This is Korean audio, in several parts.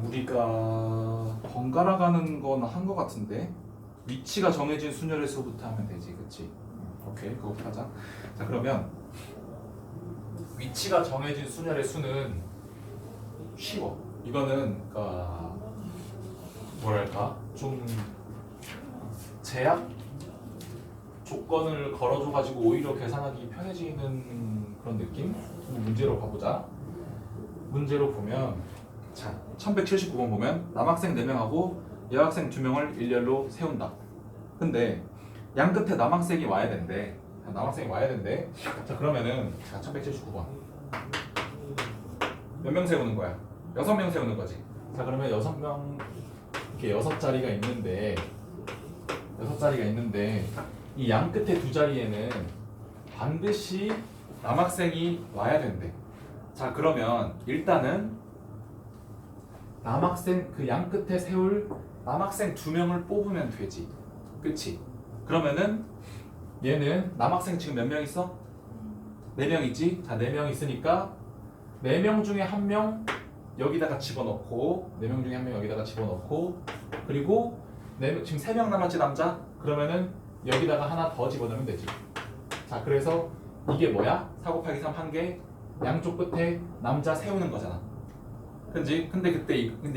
우리가 번갈아 가는 건 한 거 같은데 위치가 정해진 순열의 수부터 하면 되지, 그치? 오케이, 그거부터 하자. 자, 그러면 위치가 정해진 순열의 수는 쉬워. 이거는 뭐랄까 좀 제약 조건을 걸어줘가지고 오히려 계산하기 편해지는 그런 느낌? 문제로 가보자. 문제로 보면 자 1179번 보면 남학생 4명하고 여학생 2명을 일렬로 세운다. 근데 양 끝에 남학생이 와야 된대. 남학생이 와야 된대. 자 그러면은 자 1179번 몇 명 세우는 거야? 6명 세우는 거지. 자 그러면 6명 이렇게 6자리가 있는데 이 양 끝에 두 자리에는 반드시 남학생이 와야 된대. 자 그러면 일단은 남학생 그 양 끝에 세울 남학생 2명을 뽑으면 되지. 그치? 그러면은 얘는 남학생 지금 몇 명 있어? 4명 있지? 자 4명 있으니까 4명 중에 1명 여기다가 집어넣고 4명 중에 1명 여기다가 집어넣고 그리고 지금 3명 남았지 남자? 그러면은 여기다가 하나 더 집어넣으면 되지. 자 그래서 이게 뭐야? 4 곱하기 3 한 개 양쪽 끝에 남자 세우는 거잖아. 그치? 근데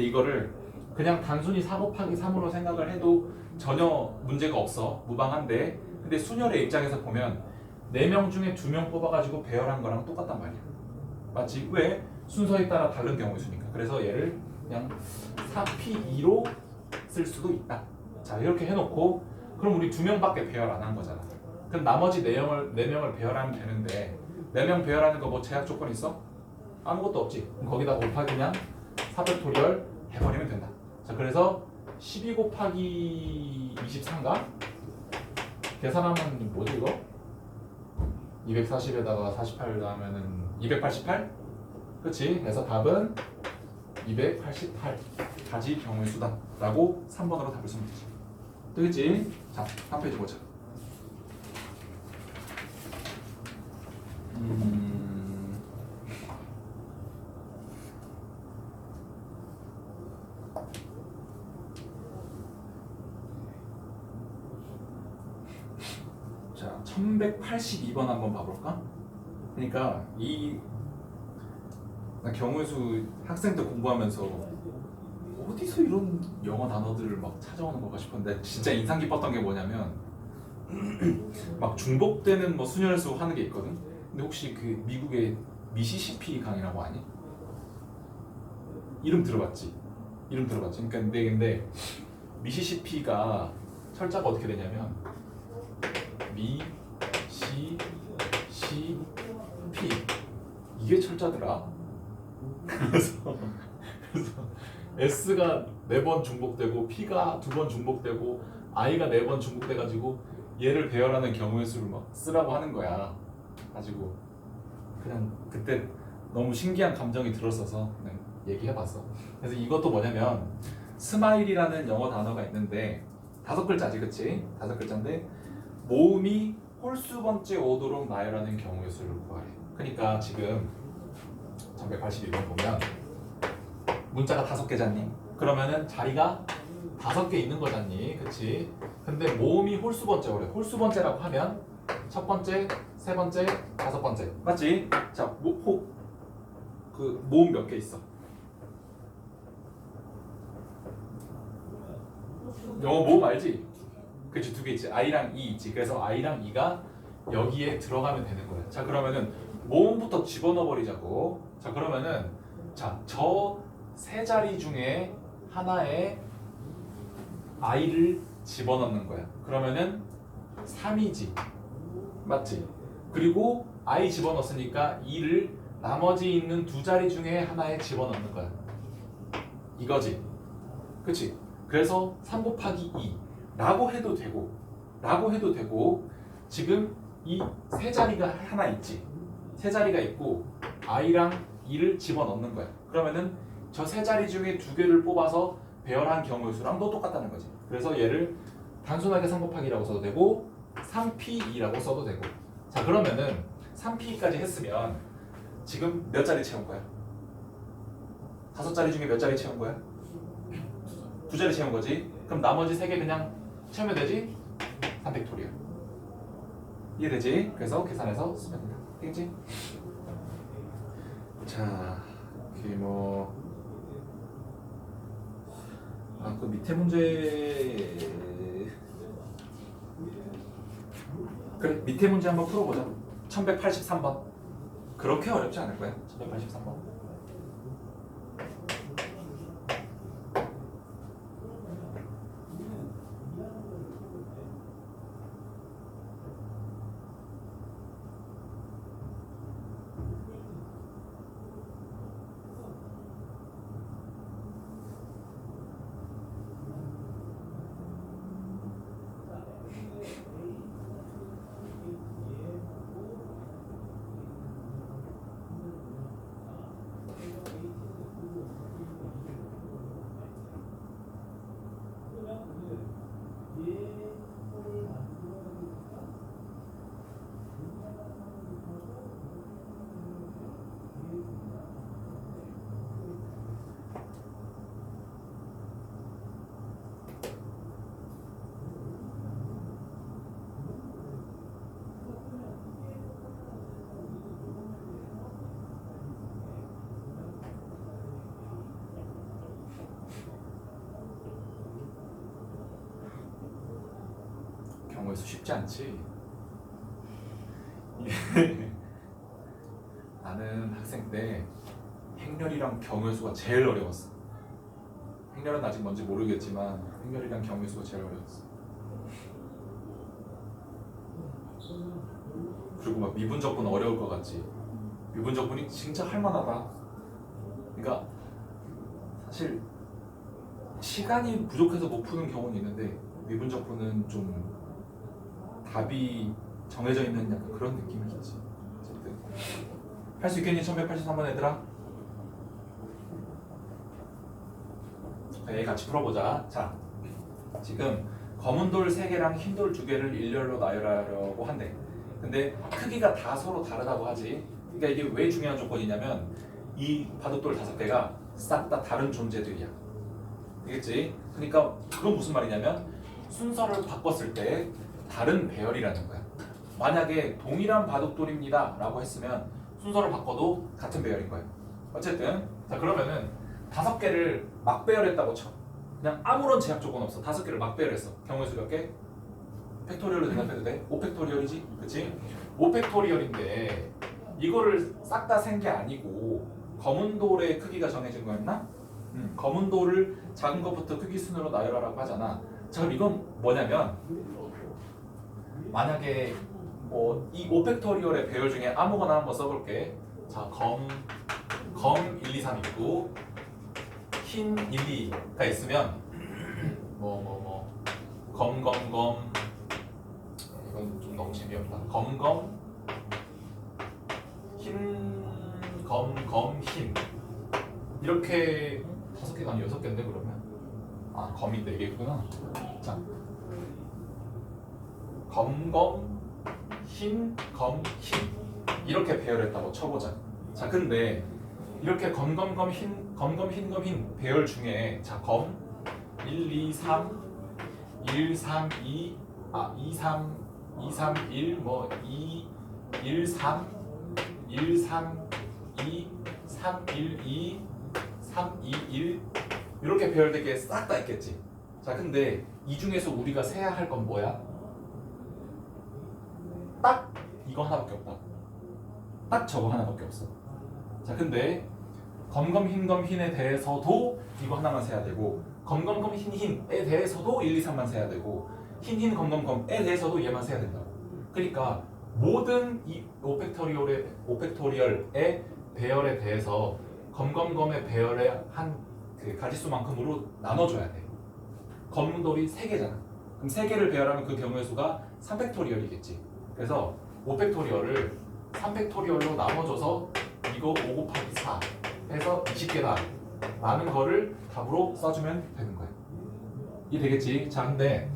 이거를 그냥 단순히 4 곱하기 3으로 생각을 해도 전혀 문제가 없어. 무방한데 근데 순열의 입장에서 보면 4명 중에 2명 뽑아가지고 배열한 거랑 똑같단 말이야. 맞지? 왜? 순서에 따라 다른 경우의 수니까. 그래서 얘를 그냥 4P2로 쓸 수도 있다. 자 이렇게 해놓고 그럼 우리 2명밖에 배열 안 한 거잖아. 그럼 나머지 4명을 배열하면 되는데 4명 배열하는 거 뭐 제약 조건 있어? 아무것도 없지. 그럼 거기다 곱하기 그냥 4팩토리얼 해버리면 된다. 자 그래서 12 곱하기 24인가? 계산하면 뭐지 이거? 240에다가 48 넣으면은 288? 그치? 그래서 답은 288가지 경우의 수다 라고 3번으로 답을 쓰면 되지. 되겠지? 자, 한 페이지 보자. 자, 1182번 한번 봐볼까? 그러니까 나 경우의 수 학생 때 공부하면서 어디서 이런 영어 단어들을 막 찾아오는 건가 싶었는데 진짜 인상 깊었던 게 뭐냐면 막 중복되는 뭐 순열수 하는 게 있거든. 근데 혹시 그 미국의 미시시피 강이라고 아니? 이름 들어봤지? 그러니까 근데 미시시피가 철자가 어떻게 되냐면 미시시피 이게 철자더라. 그래서 S가 4번 중복되고 P가 2번 중복되고 I가 4번 중복돼가지고 얘를 배열하는 경우의 수를 막 쓰라고 하는 거야. 가지고 그냥 그때 너무 신기한 감정이 들었어서 그냥 얘기해봤어. 그래서 이것도 뭐냐면 스마일이라는 영어 단어가 있는데 5글자지, 그치? 5글자인데 모음이 홀수 번째 오도록 나열하는 경우의 수를 구하래. 그러니까 지금 1182번 보면 문자가 5개잖니? 그러면은 자리가 5개 있는 거잖니? 그치? 근데 모음이 홀수 번째로 그래. 홀수 번째라고 하면 첫 번째, 세 번째, 5번째. 맞지? 자, 모음 몇 개 있어? 영어 모음 알지? 그치, 2개 있지. I랑 E 있지. 그래서 I랑 E가 여기에 들어가면 되는 거야. 자, 그러면은 모음부터 집어넣어 버리자고. 자, 그러면은 저 세 자리 중에 하나에 I를 집어넣는 거야. 그러면은 3이지. 맞지? 그리고 I 집어넣었으니까 E를 나머지 있는 두 자리 중에 하나에 집어넣는 거야. 이거지. 그치? 그래서 3 곱하기 2 라고 해도 되고 지금 이 세 자리가 하나 있지. 세 자리가 있고 I랑 E를 집어넣는 거야. 그러면은 저 세 자리 중에 2개를 뽑아서 배열한 경우의 수랑 또 똑같다는 거지. 그래서 얘를 단순하게 3 곱하기라고 써도 되고 3P2라고 써도 되고. 자 그러면은 3P2까지 했으면 지금 몇 자리 채운 거야? 5자리 중에 몇 자리 채운 거야? 두 자리 채운 거지. 그럼 나머지 세 개 그냥 채우면 되지? 3팩토리얼. 이해되지? 그래서 계산해서 쓰면 된다. 되겠지? 자, 이게 그 밑에 문제. 그래, 밑에 문제 한번 풀어보자. 1183번. 그렇게 어렵지 않을 거야. 1183번. 경우의 수 쉽지 않지. 나는 학생 때 행렬이랑 경우의 수가 제일 어려웠어. 행렬은 아직 뭔지 모르겠지만 행렬이랑 경우의 수가 제일 어려웠어. 그리고 막 미분적분 어려울 것 같지. 미분적분이 진짜 할만하다. 그러니까 사실 시간이 부족해서 못 푸는 경우는 있는데 미분적분은 좀 답이 정해져 있는 약간 그런 느낌이겠지. 어쨌든 할 수 있겠니? 1183번 얘들아? 얘 같이 풀어보자. 자, 지금 검은 돌 3개랑 흰 돌 2개를 일렬로 나열하려고 한대. 근데 크기가 다 서로 다르다고 하지. 그러니까 이게 왜 중요한 조건이냐면 이 바둑돌 5개가 싹 다 다른 존재들이야. 되겠지? 그러니까 그건 무슨 말이냐면 순서를 바꿨을 때 다른 배열이라는 거야. 만약에 동일한 바둑돌입니다 라고 했으면 순서를 바꿔도 같은 배열인 거야. 어쨌든 자, 그러면은 5개를 막 배열했다고 쳐. 그냥 아무런 제약 조건 없어. 5개를 막 배열했어. 경우의 수 몇 개? 팩토리얼로 대답해도 돼? 5팩토리얼이지? 그치? 5팩토리얼인데 이거를 싹 다 센 게 아니고 검은 돌의 크기가 정해진 거였나? 검은 돌을 작은 것부터 크기 순으로 나열하라고 하잖아. 자, 그럼 이건 뭐냐면 만약에 이 5팩토리얼의 배열 중에 아무거나 한번 써볼게. 자, 검 1, 2, 3 있고 흰 1, 2가 있으면 검 이건 좀 너무 재미없다. 흰 이렇게 5개가 아니고 6개인데 그러면 검이 4개구나. 자, 흰 이렇게 배열했다고 쳐보자. 자, 근데 이렇게 흰 배열 중에 자, 검 1, 2, 3 1, 3, 2 2, 3 2, 3, 1 1, 3 1, 3 2 3, 1, 2 3, 2, 1 이렇게 배열되게 싹 다 있겠지. 자, 근데 이 중에서 우리가 세야 할 건 뭐야? 딱 이거 하나밖에 없다. 딱 저거 하나밖에 없어. 자, 근데 흰에 대해서도 이거 하나만 세야 되고 흰에 대해서도 1, 2, 3만 세야 되고 흰 검에 대해서도 얘만 세야 된다고. 그러니까 모든 이 5팩토리얼의 배열에 대해서 검의 배열의 한 그 가지수만큼으로 나눠줘야 돼. 검은 돌이 3개잖아. 그럼 3개를 배열하면 그 경우의 수가 3팩토리얼이겠지. 그래서 5팩토리얼을 3팩토리얼로 나눠줘서 이거 5 곱하기 4 해서 20개다 라는 거를 답으로 써주면 되는 거야. 이해 되겠지? 자, 근데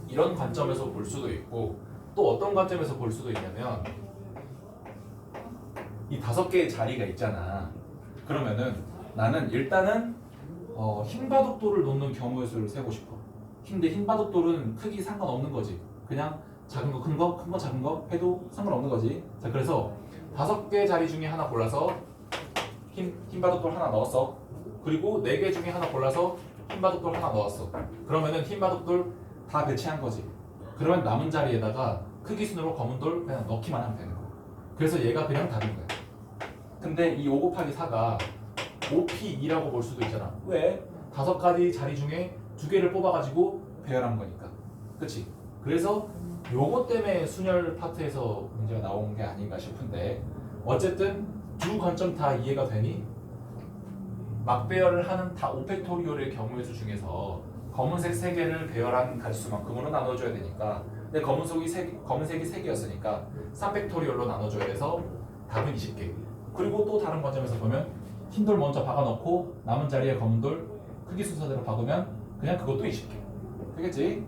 이런 관점에서 볼 수도 있고 또 어떤 관점에서 볼 수도 있냐면 이 5개의 자리가 있잖아. 그러면은 나는 일단은 흰 바둑돌을 놓는 경우의 수를 세고 싶어. 근데 흰 바둑돌은 크기 상관없는 거지. 그냥 작은 거, 큰 거, 큰 거, 작은 거 해도 상관없는 거지. 자, 그래서 5개 자리 중에 하나 골라서 흰 바둑돌 하나 넣었어. 그리고 4개 중에 하나 골라서 흰 바둑돌 하나 넣었어. 그러면은 흰 바둑돌 다 배치한 거지. 그러면 남은 자리에다가 크기 순으로 검은 돌 그냥 넣기만 하면 되는 거야. 그래서 얘가 그냥 답인 거야. 근데 이 5 곱하기 4가 5P2라고 볼 수도 있잖아. 왜? 5가지 자리 중에 2개를 뽑아가지고 배열한 거니까. 그치? 그래서 요거 때문에 순열 파트에서 문제가 나온 게 아닌가 싶은데, 어쨌든 두 관점 다 이해가 되니? 막배열을 하는 다 5팩토리얼의 경우의 수 중에서 검은색 3개를 배열한 가지수만큼으로 나눠줘야 되니까, 근데 검은색이 3개였으니까 3팩토리얼로 나눠줘야 돼서 답은 20개. 그리고 또 다른 관점에서 보면 흰돌 먼저 박아놓고 남은 자리에 검은돌 크기 순서대로 박으면 그냥 그것도 20개. 되겠지?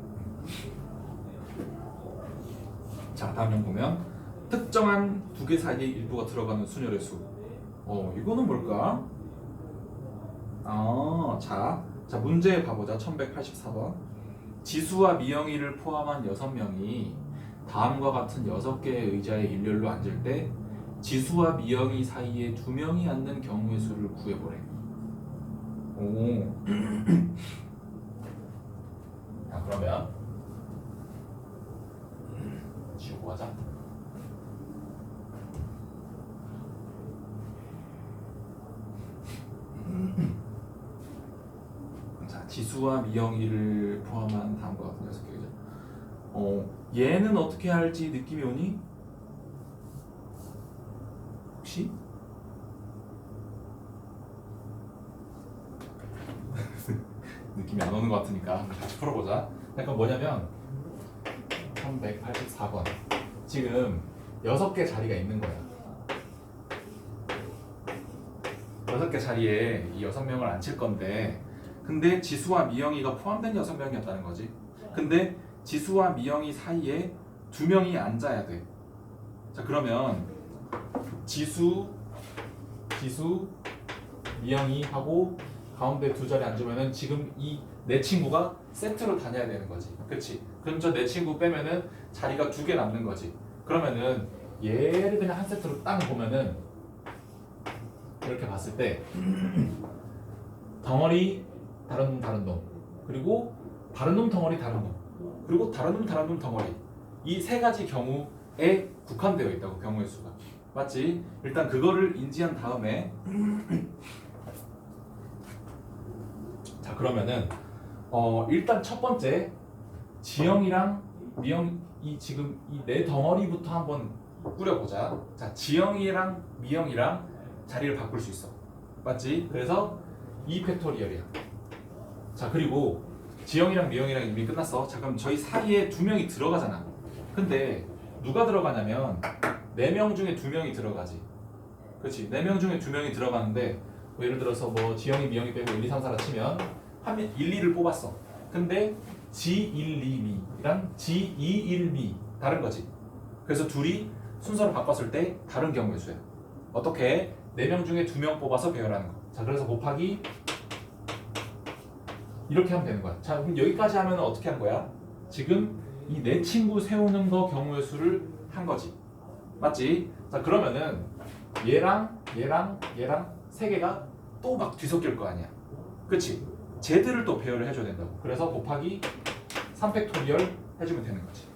자, 다음 형 보면 특정한 2개 사이에 일부가 들어가는 순열의 수. 이거는 뭘까? 자, 문제 봐보자. 1184번. 지수와 미영이를 포함한 6명이 다음과 같은 6개의 의자에 일렬로 앉을 때 지수와 미영이 사이에 2명이 앉는 경우의 수를 구해보래. 자, 그러면 지우고 가자. 자, 지수와 미영이를 포함한 다음과 같은 6개죠. 얘는 어떻게 할지 느낌이 오니? 혹시? 느낌이 안 오는 것 같으니까 다시 풀어보자. 그러니까 뭐냐면 1184번. 지금 6개 자리가 있는 거야. 6개 자리에 이 6명을 앉힐 건데, 근데 지수와 미영이가 포함된 6명이었다는 거지. 근데 지수와 미영이 사이에 2명이 앉아야 돼. 자, 그러면 지수, 미영이 하고 가운데 2자리 앉으면은 지금 이 내 친구가 세트로 다녀야 되는 거지. 그치? 그럼 저 내 친구 빼면은 자리가 2개 남는 거지. 그러면은 얘를 그냥 한 세트로 딱 보면은 이렇게 봤을 때 덩어리 다른 놈, 그리고 다른 놈 덩어리 다른 놈, 그리고 다른 놈 덩어리, 이 3가지 경우에 국한되어 있다고. 경우의 수가. 맞지? 일단 그거를 인지한 다음에 자, 그러면은 일단 첫 번째 지영이랑 미영이 지금 이 네 덩어리부터 한번 꾸려보자. 자, 지영이랑 미영이랑 자리를 바꿀 수 있어. 맞지? 그래서 2팩토리얼이야. 자, 그리고 지영이랑 미영이랑 이미 끝났어. 자, 그럼 저희 사이에 2명이 들어가잖아. 근데 누가 들어가냐면 4명 중에 2명이 들어가지. 그렇지? 4명 중에 2명이 들어가는데, 뭐 예를 들어서 뭐 지영이 미영이 빼고 1, 2, 3, 4라 치면 한 명 1, 2를 뽑았어. 근데 G1, 2미랑 G2, 1미 다른 거지. 그래서 둘이 순서를 바꿨을 때 다른 경우의 수야. 어떻게? 4명 중에 2명 뽑아서 배열하는 거. 자, 그래서 곱하기 이렇게 하면 되는 거야. 자, 그럼 여기까지 하면 어떻게 한 거야? 지금 이 내 친구 세우는 거 경우의 수를 한 거지. 맞지? 자, 그러면은 얘랑 3개가 또 막 뒤섞일 거 아니야. 그치? 쟤들을 또 배열을 해줘야 된다고. 그래서 곱하기 3팩토리얼 해주면 되는 거지.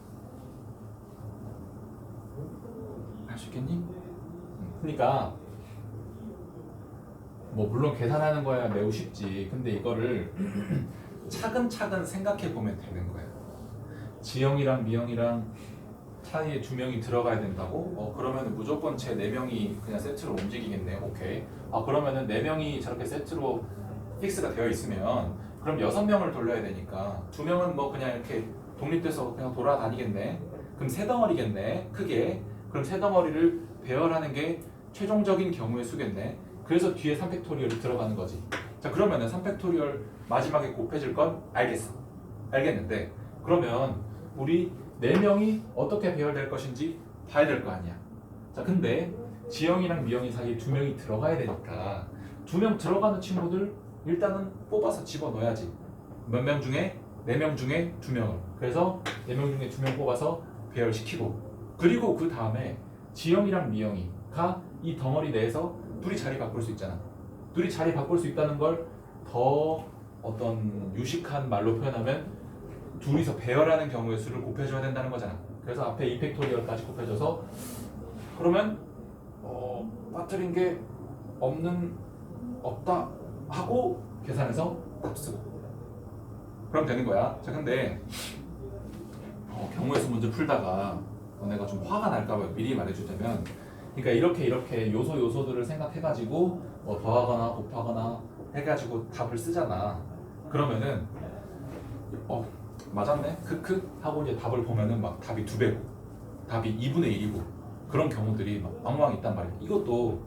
할 수 있겠니? 그러니까 뭐 물론 계산하는 거야 매우 쉽지. 근데 이거를 차근차근 생각해 보면 되는 거야. 지영이랑 미영이랑 사이에 2명이 들어가야 된다고? 그러면 무조건 제 4명이 그냥 세트로 움직이겠네. 오케이. 그러면은 4명이 저렇게 세트로 픽스가 되어 있으면 그럼 6명을 돌려야 되니까 2명은 뭐 그냥 이렇게 독립돼서 그냥 돌아다니겠네. 그럼 3덩어리겠네. 크게. 그럼 3덩어리를 배열하는 게 최종적인 경우의 수겠네. 그래서 뒤에 3팩토리얼이 들어가는 거지. 자, 그러면은 3팩토리얼 마지막에 곱해질 건 알겠어. 알겠는데 그러면 우리 4명이 어떻게 배열될 것인지 봐야 될 거 아니야. 자, 근데 지영이랑 미영이 사이에 2명이 들어가야 되니까 2명 들어가는 친구들 일단은 뽑아서 집어넣어야지. 몇 명 중에? 4명 중에 2명을. 그래서 4명 중에 2명 뽑아서 배열시키고, 그리고 그 다음에 지영이랑 미영이가 이 덩어리 내에서 둘이 자리 바꿀 수 있잖아. 둘이 자리 바꿀 수 있다는 걸 더 어떤 유식한 말로 표현하면 둘이서 배열하는 경우의 수를 곱해줘야 된다는 거잖아. 그래서 앞에 이펙토리얼까지 곱해줘서, 그러면 빠뜨린 게 없다 하고 계산해서 답 쓰고 그럼 되는 거야. 자, 근데 경우의 수 문제 풀다가 너네가 좀 화가 날까봐 미리 말해주자면, 그러니까 이렇게 요소들을 생각해가지고 더하거나 곱하거나 해가지고 답을 쓰잖아. 그러면은 맞았네 크크 하고 이제 답을 보면은 막 답이 2배고 답이 2분의 1이고 그런 경우들이 막 왕왕 있단 말이야. 이것도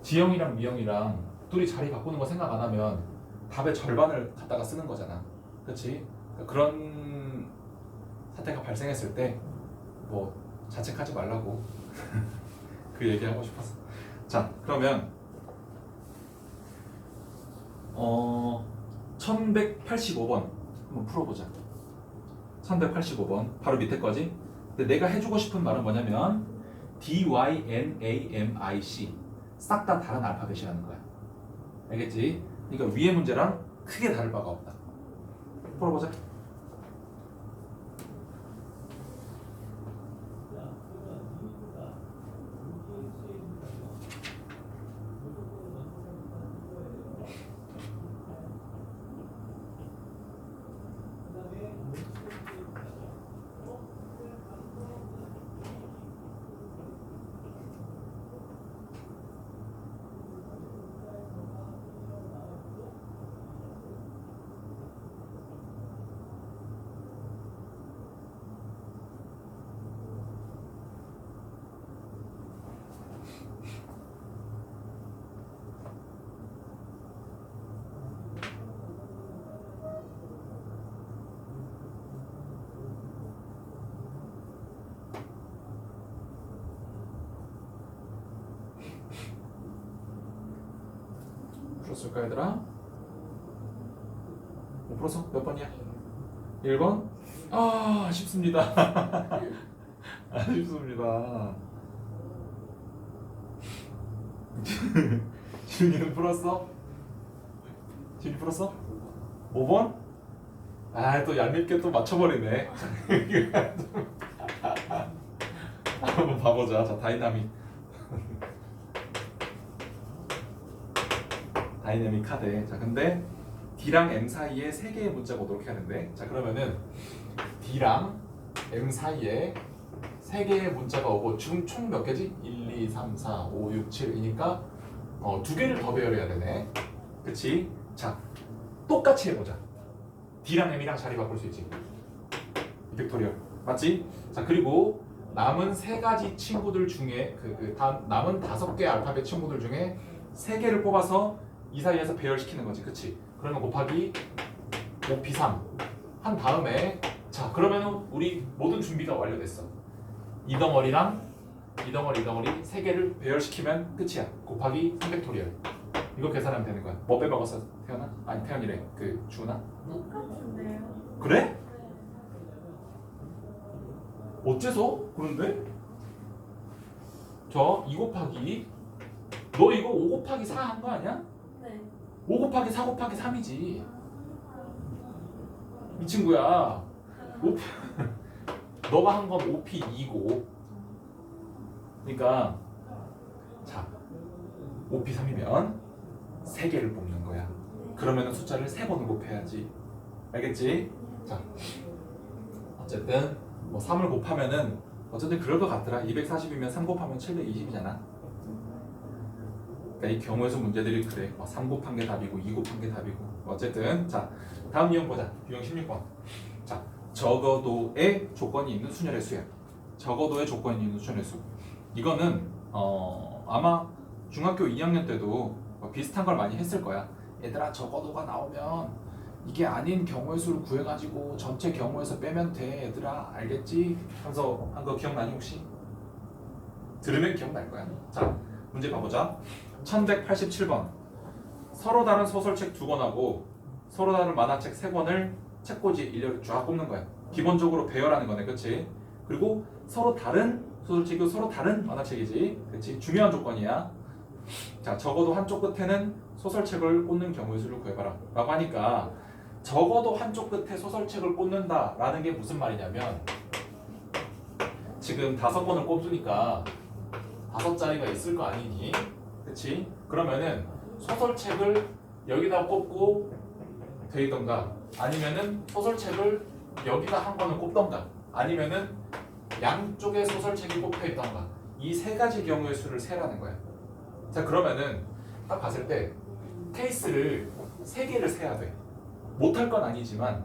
지영이랑 미영이랑 둘이 자리 바꾸는 거 생각 안 하면 답의 절반을 갖다가 쓰는 거잖아. 그렇지? 그러니까 그런 사태가 발생했을 때 뭐 자책하지 말라고 그 얘기하고 싶었어. 자, 그러면 1185번 한번 풀어보자. 1185번 바로 밑에 거지. 근데 내가 해주고 싶은 말은 뭐냐면 DYNAMIC 싹 다 다른 알파벳이라는 거야. 알겠지? 그러니까 위의 문제랑 크게 다를 바가 없다. 풀어보자. 풀었을까 얘들아? 못 풀었어? 몇 번이야? 1번? 아, 아쉽습니다. 아쉽습니다. 지훈이는 풀었어? 지훈이 풀었어? 5번? 아, 또 얄밉게 또 맞춰버리네. 한번 봐보자. 자, 다이나믹 카드. 자, 근데 D랑 M 사이에 3개의 문자가 오도록 해야 되는데, 자, 그러면은 D랑 M 사이에 3개의 문자가 오고 지금 총 몇 개지? 1, 2, 3, 4, 5, 6, 7이니까 2개를 더 배열해야 되네. 그치? 자, 똑같이 해보자. D랑 M이랑 자리 바꿀 수 있지. 이펙토리얼 맞지? 자, 그리고 남은 3가지 친구들 중에 남은 5개 알파벳 친구들 중에 3개를 뽑아서 이 사이에서 배열시키는 거지. 그치? 그러면 곱하기 5p3 한 다음에, 자, 그러면 우리 모든 준비가 완료됐어. 이 덩어리랑 이 덩어리 3개를 배열시키면 끝이야. 곱하기 3팩토리얼. 이거 계산하면 되는 거야. 뭐 빼먹었어? 태연아? 아니, 태연이래. 주은아? 똑같은데요? 그래? 어째서? 그런데? 저 2 곱하기, 너 이거 5 곱하기 4 한 거 아니야? 네. 5 곱하기 4 곱하기 3이지. 이 친구야. 너가 한 건 5p2고. 그러니까 자, 5p3이면 3개를 뽑는 거야. 그러면 숫자를 3번을 곱해야지. 알겠지? 자, 어쨌든 뭐 3을 곱하면은 어쨌든 그럴 것 같더라. 240이면 3 곱하면 720이잖아. 그러니까 이 경우의 수 문제들이 그래. 3 곱한 게 답이고 2 곱한 게 답이고. 어쨌든 자, 다음 유형 보자. 유형 16번. 자, 적어도의 조건이 있는 순열의 수야. 적어도의 조건이 있는 순열의 수. 이거는 아마 중학교 2학년 때도 비슷한 걸 많이 했을 거야. 얘들아, 적어도가 나오면 이게 아닌 경우의 수를 구해가지고 전체 경우에서 빼면 돼. 얘들아, 알겠지? 하면서 한 거 기억나니 혹시? 들으면 기억날 거야. 자, 문제 봐보자. 1187번. 서로 다른 소설책 2권하고 서로 다른 만화책 3권을 책꽂이 일렬로 쫙 꼽는 거야. 기본적으로 배열하는 거네, 그렇지? 그리고 서로 다른 소설책이고 서로 다른 만화책이지, 그렇지? 중요한 조건이야. 자, 적어도 한쪽 끝에는 소설책을 꽂는 경우의 수를 구해봐라 라고 하니까 적어도 한쪽 끝에 소설책을 꽂는다 라는 게 무슨 말이냐면 지금 5권을 꼽으니까 5자리가 있을 거 아니니? 그치? 그러면은 소설책을 여기다 꽂고 되던가 아니면은 소설책을 여기다 한 권을 꼽던가 아니면은 양쪽에 소설책이 꼽혀 있던가 이 3가지 경우의 수를 세라는 거야. 자, 그러면은 딱 봤을 때 케이스를 3개를 세야 돼. 못할 건 아니지만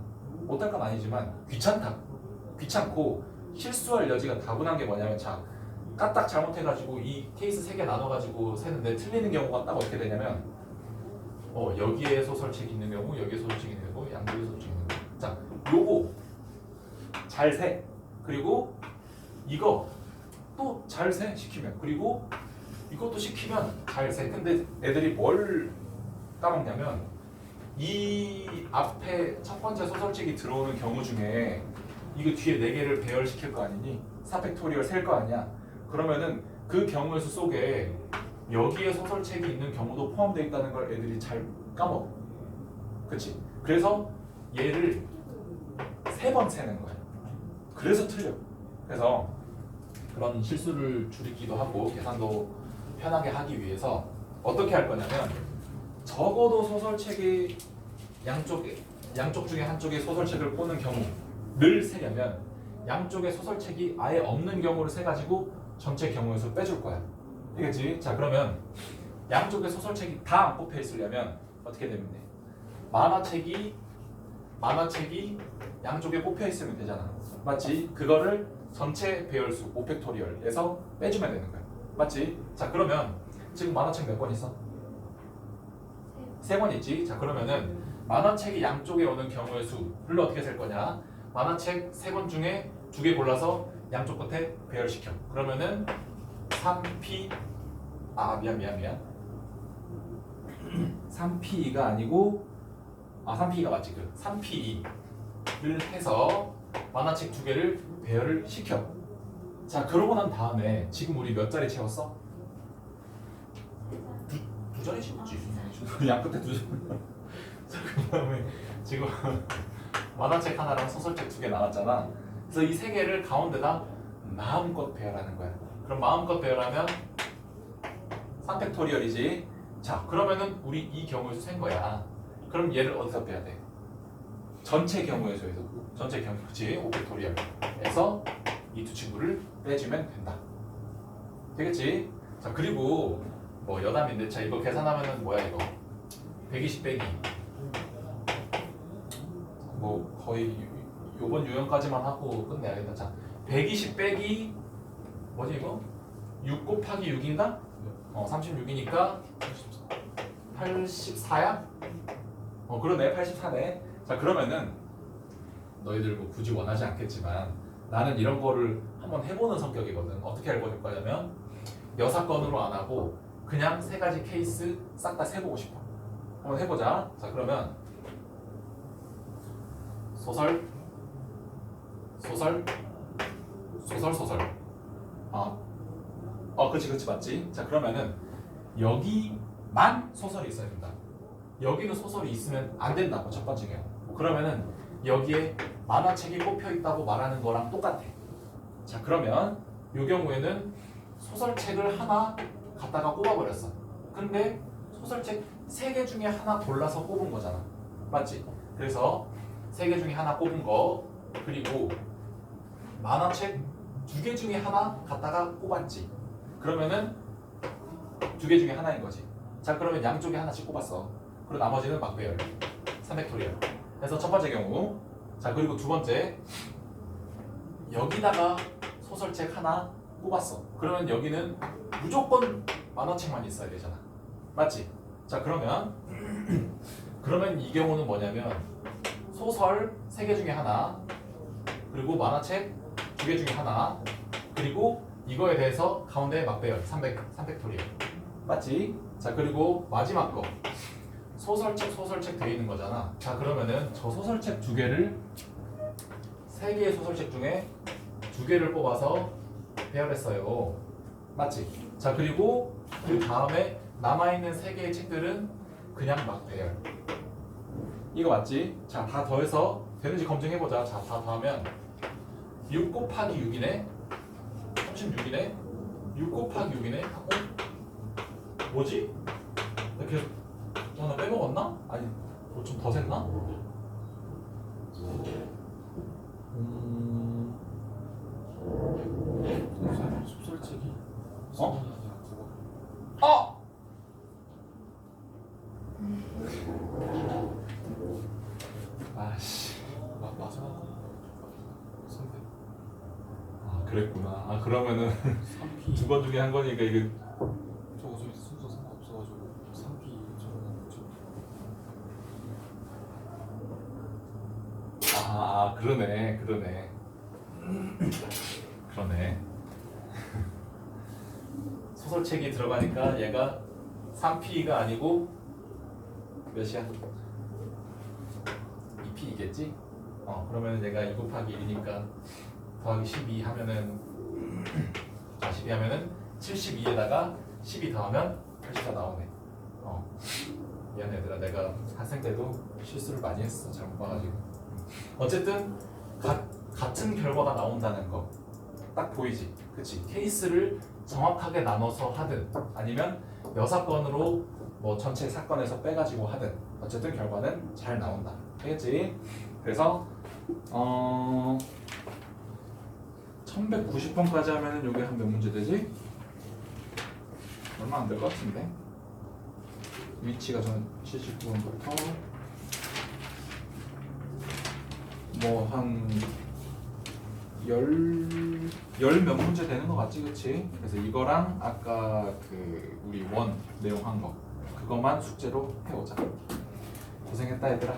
귀찮고 실수할 여지가 다분한 게 뭐냐면 자, 까딱 잘못해가지고 이 케이스 3개 나눠가지고 세는데 틀리는 경우가 딱 어떻게 되냐면 여기에 소설책이 있는 경우, 여기에 소설책이 있는 경우, 양쪽에 소설책이 있는 경우. 자, 요거 잘 세. 그리고 이거 또 잘 세 시키면. 그리고 이것도 시키면 잘 세. 근데 애들이 뭘 까먹냐면 이 앞에 첫 번째 소설책이 들어오는 경우 중에 이거 뒤에 4개를 배열시킬 거 아니니? 4팩토리얼 셀 거 아니야? 그러면은 그 경우의 수 속에 여기에 소설책이 있는 경우도 포함되어 있다는 걸 애들이 잘 까먹어. 그치? 그래서 얘를 3번 세는 거야. 그래서 틀려. 그래서 그런 실수를 줄이기도 하고 계산도 편하게 하기 위해서 어떻게 할 거냐면 적어도 소설책이 양쪽 중에 한쪽에 소설책을 꽂는 경우를 세려면 양쪽에 소설책이 아예 없는 경우를 세가지고 전체 경우의 수 빼줄 거야. 알겠지? 자, 그러면 양쪽에 소설책이 다 안 꼽혀 있으려면 어떻게 되면 돼? 만화책이 양쪽에 꼽혀 있으면 되잖아. 맞지? 그거를 전체 배열수 5팩토리얼에서 빼주면 되는 거야. 맞지? 자, 그러면 지금 만화책 몇 권 있어? 3권 있지? 자, 그러면은 만화책이 양쪽에 오는 경우의 수를 어떻게 셀 거냐? 만화책 3권 중에 2개 골라서 양쪽 끝에 배열시켜. 그러면은 3P 미안 3P가 아니고 3P가 맞지? 3P를 해서 만화책 2개를 배열을 시켜. 자, 그러고 난 다음에 지금 우리 몇 자리 채웠어? 두 자리 채웠지. 양 끝에 2자리. 자, 그 다음에 지금 만화책 하나랑 소설책 2개 나왔잖아. 그래서 이 3개를 가운데다 마음껏 배열하는 거야. 그럼 마음껏 배열하면 3팩토리얼이지. 자, 그러면은 우리 이 경우의 수 센 거야. 그럼 얘를 어디서 빼야 돼? 전체 경우의 수에서. 전체 경우지. 5팩토리얼에서 이 2 친구를 빼주면 된다. 되겠지? 자, 그리고 뭐 여담인데 자, 이거 계산하면은 뭐야 이거? 120 빼기 뭐 거의 요번 유형까지만 하고 끝내야겠다. 자, 120 빼기 뭐지 이거? 6 곱하기 6인가? 36이니까 84야? 그러네. 84네. 자, 그러면은 너희들 뭐 굳이 원하지 않겠지만 나는 이런 거를 한번 해보는 성격이거든. 어떻게 해볼 거냐면 여사건으로 안 하고 그냥 3가지 케이스 싹 다 세보고 싶어. 한번 해보자. 자, 그러면 소설 그렇지 맞지? 자, 그러면은 여기만 소설이 있어야 된다. 여기는 소설이 있으면 안 된다고 첫 번째 경우. 그러면은 여기에 만화책이 꼽혀 있다고 말하는 거랑 똑같아. 자, 그러면 이 경우에는 소설책을 하나 갖다가 꼽아버렸어. 근데 소설책 3개 중에 하나 골라서 꼽은 거잖아. 맞지? 그래서 3개 중에 하나 꼽은 거, 그리고 만화책 2개 중에 하나 갖다가 꼽았지. 그러면은 2개 중에 하나인 거지. 자, 그러면 양쪽에 하나씩 꼽았어. 그리고 나머지는 막배열 3팩토리얼. 그래서 첫 번째 경우. 자, 그리고 두 번째, 여기다가 소설책 하나 꼽았어. 그러면 여기는 무조건 만화책만 있어야 되잖아. 맞지? 자, 그러면 이 경우는 뭐냐면 소설 3개 중에 하나, 그리고 만화책 2개 중에 하나, 그리고 이거에 대해서 가운데 막배열 3팩토리얼. 맞지? 자, 그리고 마지막 거, 소설책 돼 있는 거잖아. 자 그러면은 저 소설책 두 개를 3개의 소설책 중에 2개를 뽑아서 배열했어요. 맞지? 자 그리고 그 다음에 남아있는 3개의 책들은 그냥 막 배열. 이거 맞지? 자 다 더해서 되는지 검증해보자. 자 다 더하면 6 곱하기 6이네 36이네 6 곱하기 6이네 뭐지? 나 계속 나 빼먹었나? 아니 뭐 좀 더 샜나? 솔직히 어? 어! 아씨 마지막 선배 아 그랬구나. 아 그러면은 3P 2번 중에 한 거니까 이게 저거 좀 순서 상관없어가지고 3P 저거는 뭐죠? 그러네 소설책이 들어가니까 얘가 3P가 아니고 몇이야? 2P이겠지? 그러면 얘가 2 곱하기 1이니까 더하기 12 하면은 12 하면은 72에다가 12 더하면 84 나오네. 미안해 얘들아, 내가 학생 때도 실수를 많이 했어. 잘못 봐가지고. 어쨌든 같은 결과가 나온다는 거 딱 보이지? 그치? 케이스를 정확하게 나눠서 하든 아니면 여사건으로 뭐 전체 사건에서 빼가지고 하든 어쨌든 결과는 잘 나온다. 알겠지? 그래서 1190번까지 하면은 요게 한 몇 문제 되지? 얼마 안 될 것 같은데? 위치가 저는 79번부터 뭐 한 열 몇 문제 되는 것 같지, 그치? 그래서 이거랑 아까 그 우리 원 내용 한 거 그것만 숙제로 해오자. 고생했다 얘들아.